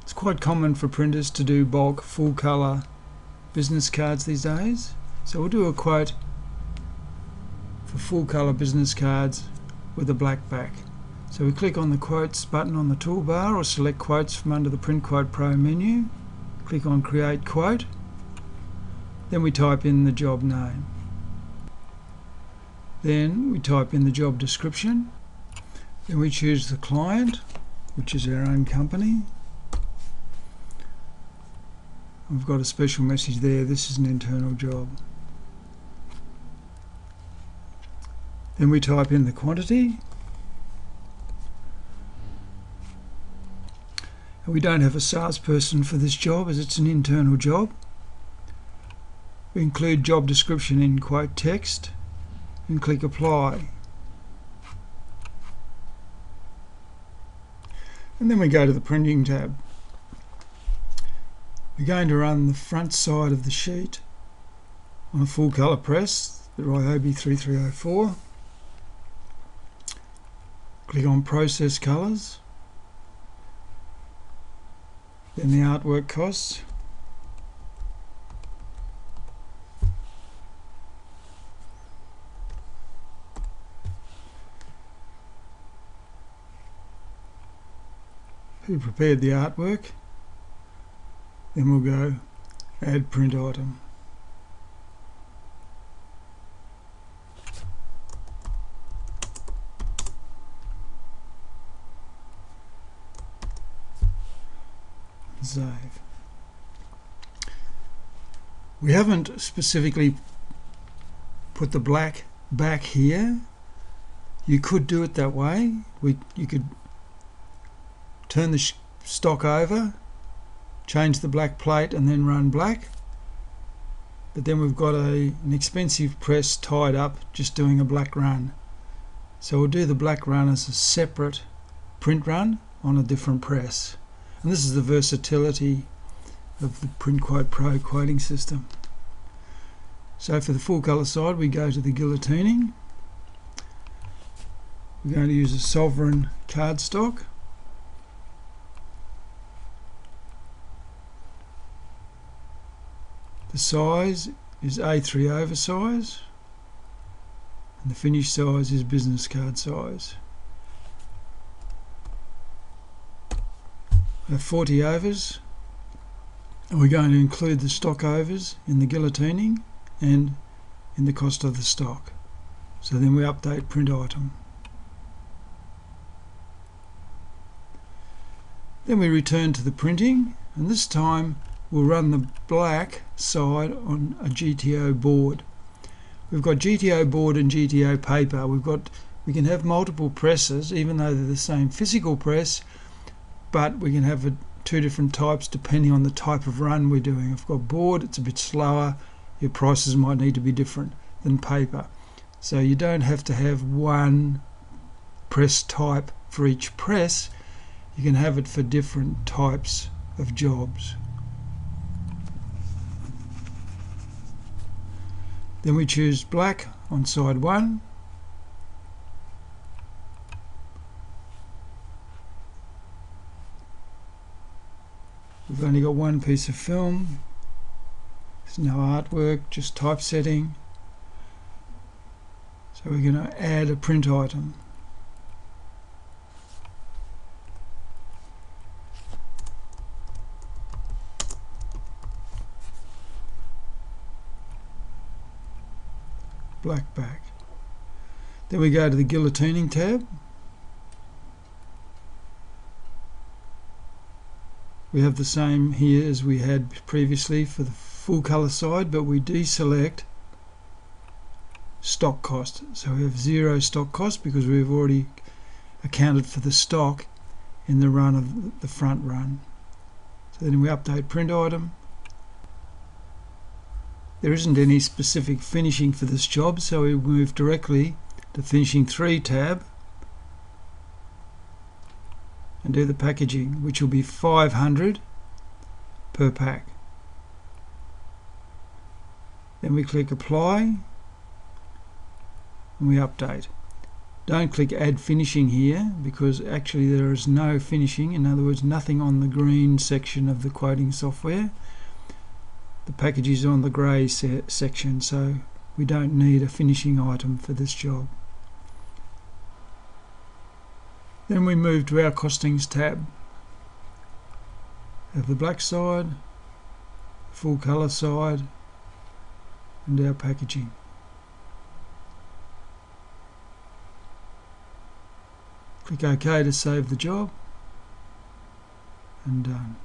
It's quite common for printers to do bulk full colour business cards these days. So we'll do a quote for full colour business cards with a black back. So we click on the quotes button on the toolbar or select quotes from under the PrintQuote Pro menu. Click on create quote. Then we type in the job name. Then we type in the job description. Then we choose the client, which is our own company. We've got a special message there, this is an internal job. Then we type in the quantity. And we don't have a salesperson for this job as it's an internal job. We include job description in quote text and click apply. And then we go to the printing tab. We're going to run the front side of the sheet on a full colour press, the Ryobi 3304. Click on process colours, then the artwork costs, who prepared the artwork. Then we'll go add print item. Save. We haven't specifically put the black back here. You could do it that way. You could turn the stock over, change the black plate and then run black, but then we've got an expensive press tied up just doing a black run. So we'll do the black run as a separate print run on a different press. And this is the versatility of the PrintQuote Pro quoting system. So for the full colour side we go to the guillotining. We're going to use a sovereign cardstock. The size is A3 oversize and the finished size is business card size. We have 40 overs and we're going to include the stock overs in the guillotining and in the cost of the stock. So then we update print item. Then we return to the printing, and this time we'll run the black side on a GTO board. We've got GTO board and GTO paper. We can have multiple presses even though they're the same physical press, but we can have two different types depending on the type of run we're doing. If we've got board, it's a bit slower, your prices might need to be different than paper. So you don't have to have one press type for each press, you can have it for different types of jobs. Then we choose black on side 1. We've only got one piece of film. There's no artwork, just typesetting. So we're going to add a print item. Black back. Then we go to the guillotining tab. We have the same here as we had previously for the full colour side, but we deselect stock cost. So we have 0 stock cost because we've already accounted for the stock in the run of the front run. So then we update print item. There isn't any specific finishing for this job, so we move directly to finishing 3 tab and do the packaging, which will be 500 per pack. Then we click apply and we update. Don't click add finishing here, because actually there is no finishing, in other words nothing on the green section of the quoting software. The package is on the grey section, so we don't need a finishing item for this job. Then we move to our costings tab. Have the black side, full colour side, and our packaging. Click OK to save the job, and done.